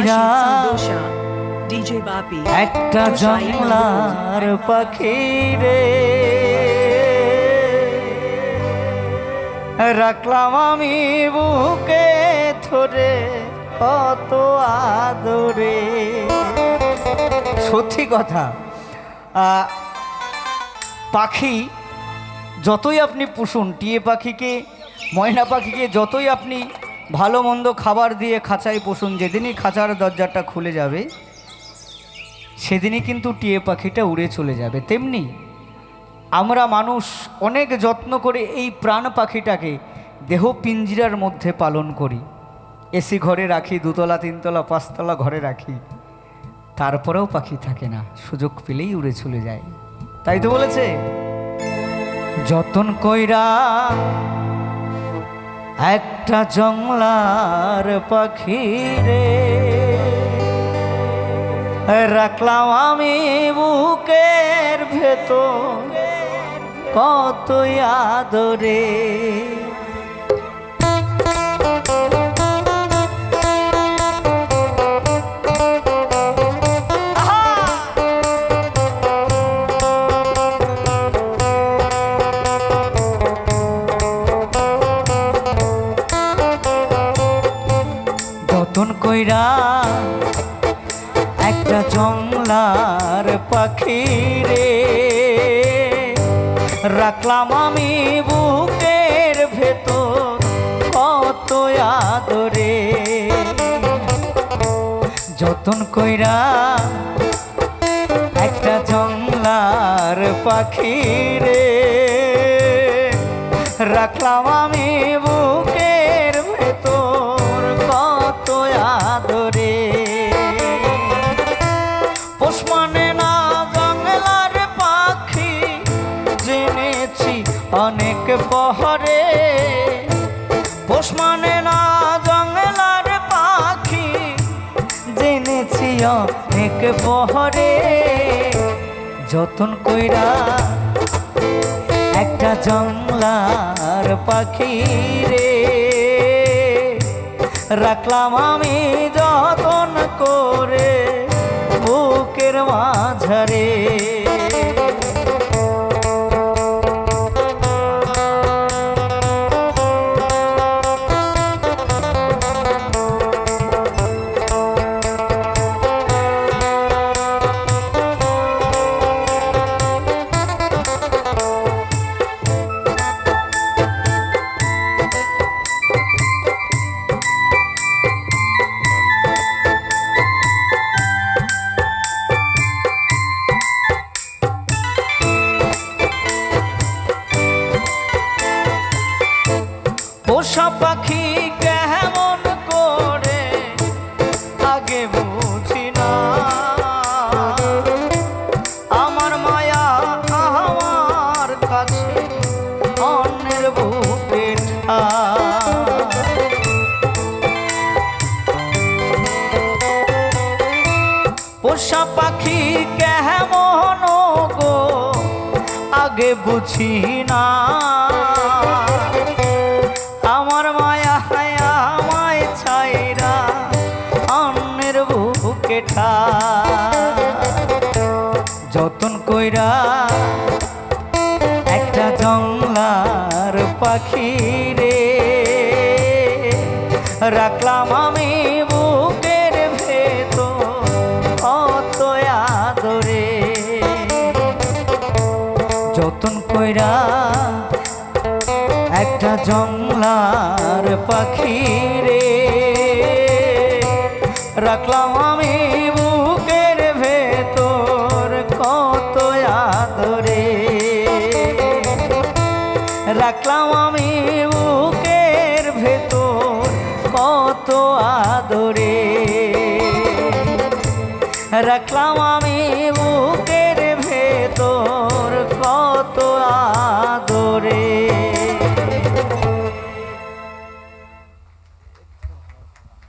কইরা DJ Bapi একটা জংলার পাখি রে রাখলাম আমি বুকে ধরে কত আদরে। সত্যি কথা, পাখি যতই আপনি পুষুন, টিয়ে পাখিকে, ময়না পাখিকে যতই আপনি ভালো মন্দ খাবার দিয়ে খাঁচায় পুষুন, যেদিনই খাঁচার দরজাটা খুলে যাবে সেদিনই কিন্তু টিয়ে পাখিটা উড়ে চলে যাবে। তেমনি আমরা মানুষ অনেক যত্ন করে এই প্রাণ পাখিটাকে দেহ পিঞ্জিরার মধ্যে পালন করি, এসি ঘরে রাখি, দুতলা তিনতলা পাঁচতলা ঘরে রাখি, তারপরেও পাখি থাকে না, সুযোগ পেলেই উড়ে চলে যায়। তাই তো বলেছে, যতন কইরা একটা জংলার পাখি রে রাখলাম আমি বুকের ভেতর কত আদরে। যতন কইরা একটা জংলার পাখি রে রাখলাম আমি বুকের ভেতর কত আদরে। যতন কইরা একটা জংলার পাখি রে রাখলাম আমি বুকের ভেতর কত আদরে। পোষ মানে না জংলার পাখি জেনেছি অনেক পহরে, পোষ মানে না জংলার পাখি জেনেছি অনেক পহরে। যতন কইরা একটা জংলার পাখি রে রাখলাম আমি যতন করে বুকের মাঝারে। পোষা পাখি কেমন করে আগে বুঝি না, আমার মায়া আমার কাছে অন্যের বুকে পোষা পাখি কেমন গো আগে বুঝি না, আমার মায়া আমায় ছাইরা অন্যের বুকে ঠা। যতন কইরা একটা জংলার পাখি রে রাখলাম আমি বুকের ভেতর কত আদরে। যতন কইরা একটা জংলার পাখি রে রাখলাম আমি বুকের ভেতর কত আদরে। রাখলাম আমি বুকের ভেতর কত আদরে। রাখলাম আমি বুকের ভেতর কত আদরে।